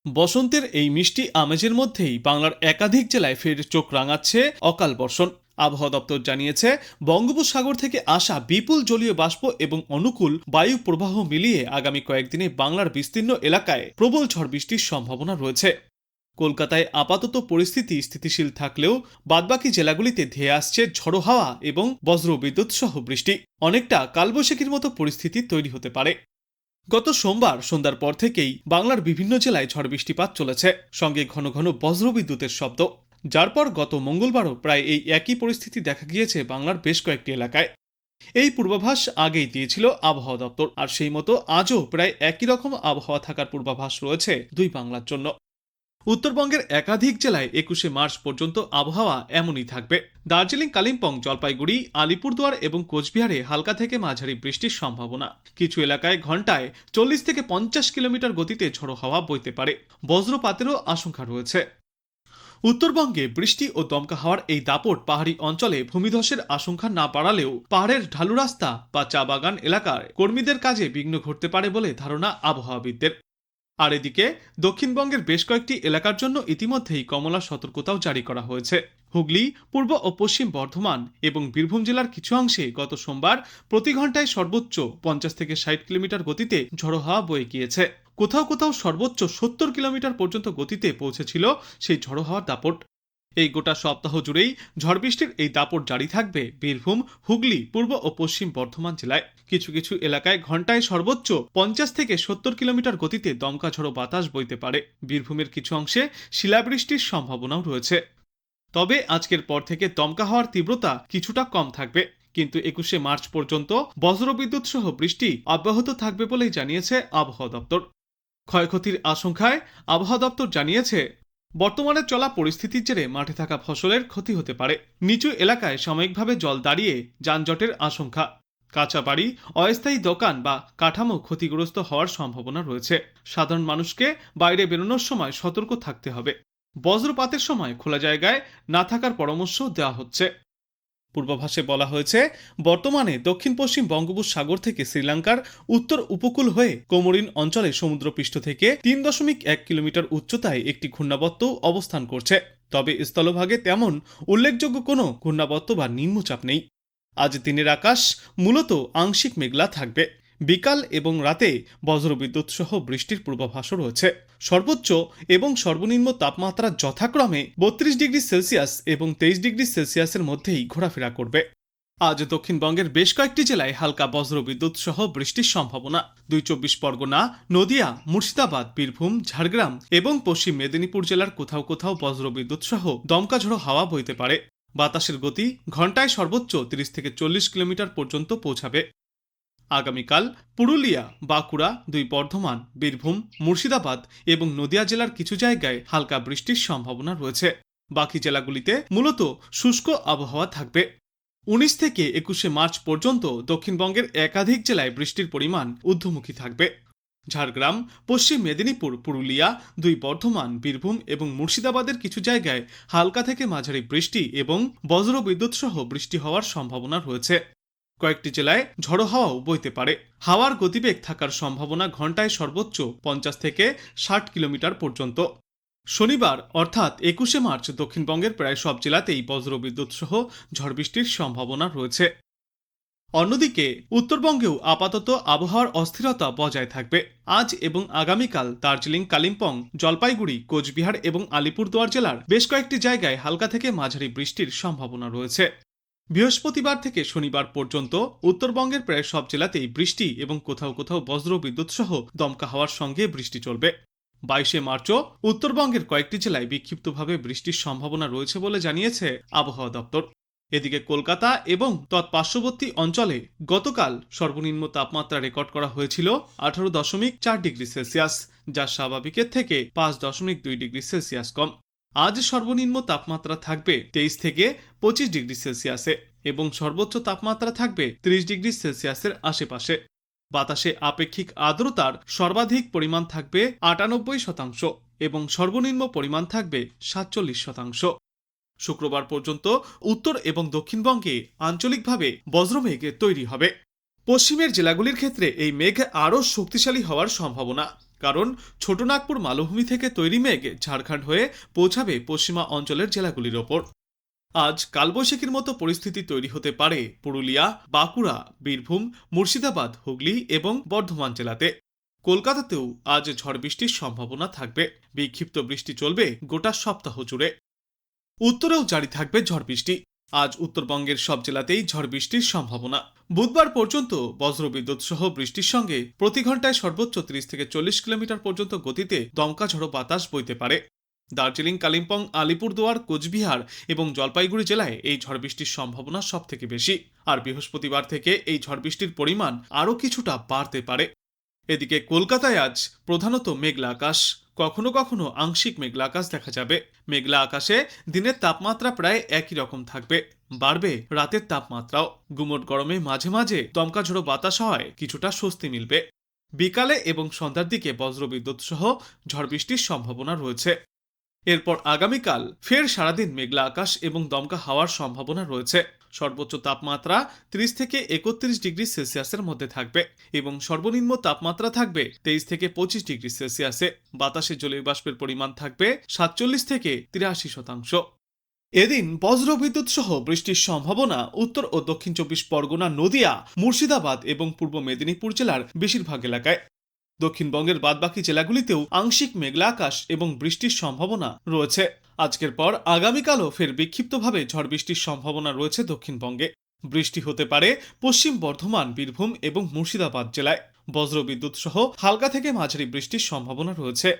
বসন্তের এই মিষ্টি আমেজের মধ্যেই বাংলার একাধিক জেলায় ফের চোখ রাঙাচ্ছে অকাল বর্ষণ। আবহাওয়া দপ্তর জানিয়েছে, বঙ্গোপসাগর থেকে আসা বিপুল জলীয় বাষ্প এবং অনুকূল বায়ু প্রবাহ মিলিয়ে আগামী কয়েকদিনে বাংলার বিস্তীর্ণ এলাকায় প্রবল ঝড় বৃষ্টির সম্ভাবনা রয়েছে। কলকাতায় আপাতত পরিস্থিতি স্থিতিশীল থাকলেও বাদবাকি জেলাগুলিতে ধেয়ে আসছে ঝড়ো হাওয়া এবং বজ্রবিদ্যুৎ সহ বৃষ্টি। অনেকটা কালবৈশাখীর মতো পরিস্থিতি তৈরি হতে পারে। গত সোমবার সন্ধ্যার পর থেকেই বাংলার বিভিন্ন জেলায় ঝড় বৃষ্টিপাত চলেছে, সঙ্গে ঘন ঘন বজ্রবিদ্যুতের শব্দ, যার পর গত মঙ্গলবারও প্রায় এই একই পরিস্থিতি দেখা গিয়েছে বাংলার বেশ কয়েকটি এলাকায়। এই পূর্বাভাস আগেই দিয়েছিল আবহাওয়া দপ্তর, আর সেই মতো আজও প্রায় একই রকম আবহাওয়া থাকার পূর্বাভাস রয়েছে দুই বাংলার জন্য। উত্তরবঙ্গের একাধিক জেলায় ২১শে মার্চ পর্যন্ত আবহাওয়া এমনই থাকবে। দার্জিলিং, কালিম্পং, জলপাইগুড়ি, আলিপুরদুয়ার এবং কোচবিহারে হালকা থেকে মাঝারি বৃষ্টির সম্ভাবনা। কিছু এলাকায় ঘন্টায় ৪০ থেকে ৫০ কিলোমিটার গতিতে ঝোড়ো হাওয়া বইতে পারে। বজ্রপাতেরও আশঙ্কা রয়েছে। উত্তরবঙ্গে বৃষ্টি ও দমকা হাওয়ার এই দাপট পাহাড়ি অঞ্চলে ভূমিধসের আশঙ্কা না বাড়ালেও পাহাড়ের ঢালু রাস্তা বা চা বাগান এলাকার কর্মীদের কাজে বিঘ্ন ঘটতে পারে বলে ধারণা আবহাওয়াবিদদের। আর এদিকে দক্ষিণবঙ্গের বেশ কয়েকটি এলাকার জন্য ইতিমধ্যেই কমলা সতর্কতাও জারি করা হয়েছে। হুগলি, পূর্ব ও পশ্চিম বর্ধমান এবং বীরভূম জেলার কিছু অংশে গত সোমবার প্রতি ঘন্টায় সর্বোচ্চ ৫০ থেকে ৬০ কিলোমিটার গতিতে ঝড়ো হাওয়া বয়ে গিয়েছে। কোথাও কোথাও সর্বোচ্চ ৭০ কিলোমিটার পর্যন্ত গতিতে পৌঁছেছিল সেই ঝড়ো হাওয়ার দাপট। এই গোটা সপ্তাহ জুড়েই ঝড় বৃষ্টির এই দাপট জারি থাকবে বীরভূম, হুগলি, পূর্ব ও পশ্চিম বর্ধমান জেলায়। কিছু কিছু এলাকায় ঘন্টায় সর্বোচ্চ ৫০ থেকে ৭০ কিলোমিটার গতিতে দমকা ঝড়ো বাতাস বইতে পারে। বীরভূমের কিছু অংশে শিলাবৃষ্টির সম্ভাবনাও রয়েছে। তবে আজকের পর থেকে দমকা হওয়ার তীব্রতা কিছুটা কম থাকবে, কিন্তু ২১শে মার্চ পর্যন্ত বজ্রবিদ্যুৎ সহ বৃষ্টি অব্যাহত থাকবে বলেই জানিয়েছে আবহাওয়া দপ্তর। ক্ষয়ক্ষতির আশঙ্কায় আবহাওয়া দপ্তর জানিয়েছে, বর্তমানে চলা পরিস্থিতির জেরে মাঠে থাকা ফসলের ক্ষতি হতে পারে। নিচু এলাকায় সাময়িকভাবে জল দাঁড়িয়ে যানজটের আশঙ্কা। কাঁচা বাড়ি, অস্থায়ী দোকান বা কাঠামো ক্ষতিগ্রস্ত হওয়ার সম্ভাবনা রয়েছে। সাধারণ মানুষকে বাইরে বেরোনোর সময় সতর্ক থাকতে হবে। বজ্রপাতের সময় খোলা জায়গায় না থাকার পরামর্শ দেওয়া হচ্ছে। পূর্বাভাসে বলা হয়েছে, বর্তমানে দক্ষিণ পশ্চিম বঙ্গোপসাগর থেকে শ্রীলঙ্কার উত্তর উপকূল হয়ে কোমোরিন অঞ্চলে সমুদ্রপৃষ্ঠ থেকে ৩.১ কিলোমিটার উচ্চতায় একটি ঘূর্ণাবর্ত অবস্থান করছে। তবে স্থলভাগে তেমন উল্লেখযোগ্য কোনো ঘূর্ণাবর্ত বা নিম্নচাপ নেই। আজ দিনের আকাশ মূলত আংশিক মেঘলা থাকবে। বিকাল এবং রাতে বজ্রবিদ্যুৎ সহ বৃষ্টির পূর্বাভাসও রয়েছে। সর্বোচ্চ এবং সর্বনিম্ন তাপমাত্রা যথাক্রমে ৩২ ডিগ্রি সেলসিয়াস এবং ২৩ ডিগ্রি সেলসিয়াসের মধ্যেই ঘোরাফেরা করবে। আজ দক্ষিণবঙ্গের বেশ কয়েকটি জেলায় হালকা বজ্রবিদ্যুৎ সহ বৃষ্টির সম্ভাবনা। ২৪ পরগনা, নদিয়া, মুর্শিদাবাদ, বীরভূম, ঝাড়গ্রাম এবং পশ্চিম মেদিনীপুর জেলার কোথাও কোথাও বজ্রবিদ্যুৎ সহ দমকা ঝোড়ো হাওয়া বইতে পারে। বাতাসের গতি ঘন্টায় সর্বোচ্চ ৩০ থেকে ৪০ কিলোমিটার পর্যন্ত পৌঁছাবে। আগামীকাল পুরুলিয়া, বাঁকুড়া, দুই বর্ধমান, বীরভূম, মুর্শিদাবাদ এবং নদিয়া জেলার কিছু জায়গায় হালকা বৃষ্টির সম্ভাবনা রয়েছে। বাকি জেলাগুলিতে মূলত শুষ্ক আবহাওয়া থাকবে। ১৯ থেকে ২১শে মার্চ পর্যন্ত দক্ষিণবঙ্গের একাধিক জেলায় বৃষ্টির পরিমাণ ঊর্ধ্বমুখী থাকবে। ঝাড়গ্রাম, পশ্চিম মেদিনীপুর, পুরুলিয়া, দুই বর্ধমান, বীরভূম এবং মুর্শিদাবাদের কিছু জায়গায় হালকা থেকে মাঝারি বৃষ্টি এবং বজ্রবিদ্যুৎ সহ বৃষ্টি হওয়ার সম্ভাবনা রয়েছে। কয়েকটি জেলায় ঝড়ো হাওয়াও বইতে পারে। হাওয়ার গতিবেগ থাকার সম্ভাবনা ঘন্টায় সর্বোচ্চ ৫০ থেকে ৬০ কিলোমিটার পর্যন্ত। শনিবার অর্থাৎ ২১শে মার্চ দক্ষিণবঙ্গের প্রায় সব জেলাতেই বজ্রবিদ্যুৎ সহ ঝড় বৃষ্টির সম্ভাবনা রয়েছে। অন্যদিকে উত্তরবঙ্গেও আপাতত আবহাওয়ার অস্থিরতা বজায় থাকবে। আজ এবং আগামীকাল দার্জিলিং, কালিম্পং, জলপাইগুড়ি, কোচবিহার এবং আলিপুরদুয়ার জেলার বেশ কয়েকটি জায়গায় হালকা থেকে মাঝারি বৃষ্টির সম্ভাবনা রয়েছে। বৃহস্পতিবার থেকে শনিবার পর্যন্ত উত্তরবঙ্গের প্রায় সব জেলাতেই বৃষ্টি এবং কোথাও কোথাও বজ্রবিদ্যুৎ সহ দমকা হাওয়ার সঙ্গে বৃষ্টি চলবে। ২২শে মার্চও উত্তরবঙ্গের কয়েকটি জেলায় বিক্ষিপ্তভাবে বৃষ্টির সম্ভাবনা রয়েছে বলে জানিয়েছে আবহাওয়া দপ্তর। এদিকে কলকাতা এবং তৎপার্শ্ববর্তী অঞ্চলে গতকাল সর্বনিম্ন তাপমাত্রা রেকর্ড করা হয়েছিল ১৮.৪ ডিগ্রি সেলসিয়াস, যা স্বাভাবিকের থেকে ৫.২ ডিগ্রি সেলসিয়াস কম। আজ সর্বনিম্ন তাপমাত্রা থাকবে ২৩ থেকে ২৫ ডিগ্রি সেলসিয়াসে এবং সর্বোচ্চ তাপমাত্রা থাকবে ৩০ ডিগ্রি সেলসিয়াসের আশেপাশে। বাতাসে আপেক্ষিক আর্দ্রতার সর্বাধিক পরিমাণ থাকবে ৯৮% এবং সর্বনিম্ন পরিমাণ থাকবে ৪৭%। শুক্রবার পর্যন্ত উত্তর এবং দক্ষিণবঙ্গে আঞ্চলিকভাবে বজ্রমেঘ তৈরি হবে। পশ্চিমের জেলাগুলির ক্ষেত্রে এই মেঘ আরও শক্তিশালী হওয়ার সম্ভাবনা। কারণ ছোটনাগপুর মালভূমি থেকে তৈরি মেঘ ঝাড়খণ্ড হয়ে পৌঁছাবে পশ্চিমা অঞ্চলের জেলাগুলির ওপর। আজ কালবৈশাখীর মতো পরিস্থিতি তৈরি হতে পারে পুরুলিয়া, বাঁকুড়া, বীরভূম, মুর্শিদাবাদ, হুগলি এবং বর্ধমান জেলাতে। কলকাতাতেও আজ ঝড় বৃষ্টির সম্ভাবনা থাকবে। বিক্ষিপ্ত বৃষ্টি চলবে গোটা সপ্তাহ জুড়ে। উত্তরেও জারি থাকবে ঝড় বৃষ্টি। আজ উত্তরবঙ্গের সব জেলাতেই ঝড় বৃষ্টির সম্ভাবনা। বুধবার পর্যন্ত বজ্রবিদ্যুৎ সহ বৃষ্টির সঙ্গে প্রতি ঘন্টায় সর্বোচ্চ 30 থেকে 40 কিলোমিটার পর্যন্ত গতিতে দমকা ঝড়ো বাতাস বইতে পারে। দার্জিলিং, কালিম্পং, আলিপুরদুয়ার, কোচবিহার এবং জলপাইগুড়ি জেলায় এই ঝড় বৃষ্টির সম্ভাবনা সব থেকে বেশি। আর বৃহস্পতিবার থেকে এই ঝড় বৃষ্টির পরিমাণ আরও কিছুটা বাড়তে পারে। এদিকে কলকাতায় আজ প্রধানত মেঘলা আকাশ, কখনো কখনো আংশিক মেঘলা আকাশ দেখা যাবে। মেঘলা আকাশে দিনের তাপমাত্রা প্রায় একই রকম থাকবে, বাড়বে রাতের তাপমাত্রাও। গুমোট গরমে মাঝে মাঝে দমকা ঝোড়ো বাতাস হওয়ায় কিছুটা স্বস্তি মিলবে। বিকালে এবং সন্ধ্যার দিকে বজ্রবিদ্যুৎ সহ ঝড় বৃষ্টির সম্ভাবনা রয়েছে। এরপর আগামীকাল ফের সারাদিন মেঘলা আকাশ এবং দমকা হাওয়ার সম্ভাবনা রয়েছে। সর্বোচ্চ তাপমাত্রা 30 থেকে 31 ডিগ্রি সেলসিয়াসের মধ্যে থাকবে এবং সর্বনিম্ন তাপমাত্রা থাকবে 23 থেকে 25 ডিগ্রি সেলসিয়াসে। বাতাসে জলীয় বাষ্পের পরিমাণ থাকবে 47 থেকে 83%। এদিন বজ্রবিদ্যুৎ সহ বৃষ্টির সম্ভাবনা উত্তর ও দক্ষিণ 24 পরগনা, নদিয়া, মুর্শিদাবাদ এবং পূর্ব মেদিনীপুর জেলার বেশিরভাগ এলাকায়। দক্ষিণবঙ্গের বাদবাকি জেলাগুলিতেও আংশিক মেঘলা আকাশ এবং বৃষ্টির সম্ভাবনা রয়েছে। আজকের পর আগামীকালও ফের বিক্ষিপ্তভাবে ঝড় বৃষ্টির সম্ভাবনা রয়েছে দক্ষিণবঙ্গে। বৃষ্টি হতে পারে পশ্চিম বর্ধমান, বীরভূম এবং মুর্শিদাবাদ জেলায়। বজ্রবিদ্যুৎ সহ হালকা থেকে মাঝারি বৃষ্টির সম্ভাবনা রয়েছে।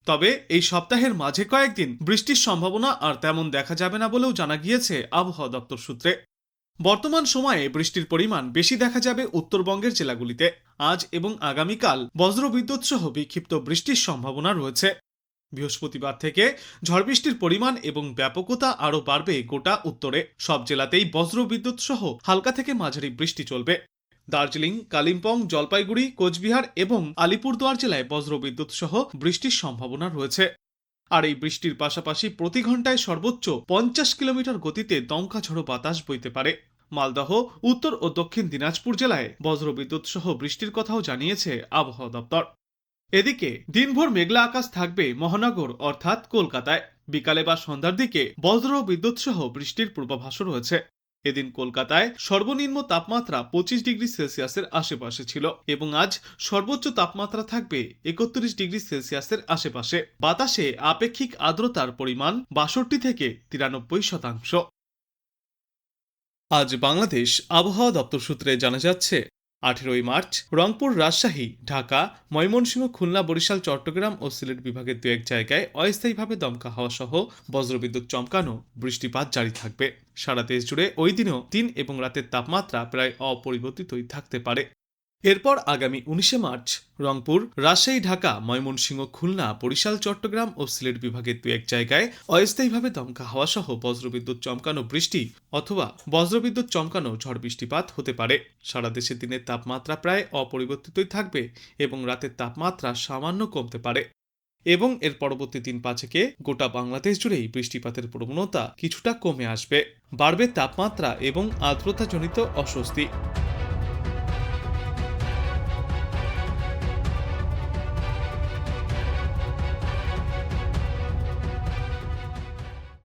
তবে এই সপ্তাহের মাঝে কয়েকদিন বৃষ্টির সম্ভাবনা আর তেমন দেখা যাবে না বলেও জানা গিয়েছে আবহাওয়া দপ্তর সূত্রে। বর্তমান সময়ে বৃষ্টির পরিমাণ বেশি দেখা যাবে উত্তরবঙ্গের জেলাগুলিতে। আজ এবং আগামীকাল বজ্রবিদ্যুৎ সহ বিক্ষিপ্ত বৃষ্টির সম্ভাবনা রয়েছে। বৃহস্পতিবার থেকে ঝড় বৃষ্টির পরিমাণ এবং ব্যাপকতা আরও বাড়বে গোটা উত্তরে। সব জেলাতেই বজ্রবিদ্যুৎ সহ হালকা থেকে মাঝারি বৃষ্টি চলবে। দার্জিলিং, কালিম্পং, জলপাইগুড়ি, কোচবিহার এবং আলিপুরদুয়ার জেলায় বজ্রবিদ্যুৎ সহ বৃষ্টির সম্ভাবনা রয়েছে। আর এই বৃষ্টির পাশাপাশি প্রতি ঘন্টায় সর্বোচ্চ 50 কিলোমিটার গতিতে দমকা ঝড়ো বাতাস বইতে পারে। মালদহ, উত্তর ও দক্ষিণ দিনাজপুর জেলায় বজ্রবিদ্যুৎ সহ বৃষ্টির কথাও জানিয়েছে আবহাওয়া দপ্তর। এদিকে দিনভর মেঘলা আকাশ থাকবে মহানগর অর্থাৎ কলকাতায়। বিকালে বা সন্ধ্যার দিকে বজ্র বিদ্যুৎ সহ বৃষ্টির পূর্বাভাসও রয়েছে। এদিন কলকাতায় সর্বনিম্ন তাপমাত্রা 25 ডিগ্রি সেলসিয়াসের আশেপাশে ছিল এবং আজ সর্বোচ্চ তাপমাত্রা থাকবে 31 ডিগ্রি সেলসিয়াসের আশেপাশে। বাতাসে আপেক্ষিক আর্দ্রতার পরিমাণ 62 থেকে 93%। আজ বাংলাদেশ আবহাওয়া দপ্তর সূত্রে জানা যাচ্ছে 18 মার্চ রংপুর, রাজশাহী, ঢাকা, ময়মনসিংহ, খুলনা, বরিশাল, চট্টগ্রাম ও সিলেট বিভাগের দু এক জায়গায় অস্থায়ীভাবে দমকা হাওয়া সহ বজ্রবিদ্যুৎ চমকানো বৃষ্টিপাত জারি থাকবে। সারা দেশ জুড়ে ওই দিনও দিন এবং রাতের তাপমাত্রা প্রায় অপরিবর্তিতই থাকতে পারে। এরপর আগামী 19 মার্চ রংপুর, রাজশাহী, ঢাকা, ময়মনসিংহ, খুলনা, বরিশাল, চট্টগ্রাম ও সিলেট বিভাগের দু এক জায়গায় অস্থায়ীভাবে দমকা হাওয়া সহ বজ্রবিদ্যুৎ চমকানো বৃষ্টি অথবা বজ্রবিদ্যুৎ চমকানো ঝড় বৃষ্টিপাত হতে পারে। সারা দেশে দিনের তাপমাত্রা প্রায় অপরিবর্তিতই থাকবে এবং রাতের তাপমাত্রা সামান্য কমতে পারে। এবং এর পরবর্তী 3-5 গোটা বাংলাদেশ জুড়েই বৃষ্টিপাতের প্রবণতা কিছুটা কমে আসবে। বাড়বে তাপমাত্রা এবং আর্দ্রতাজনিত অস্বস্তি।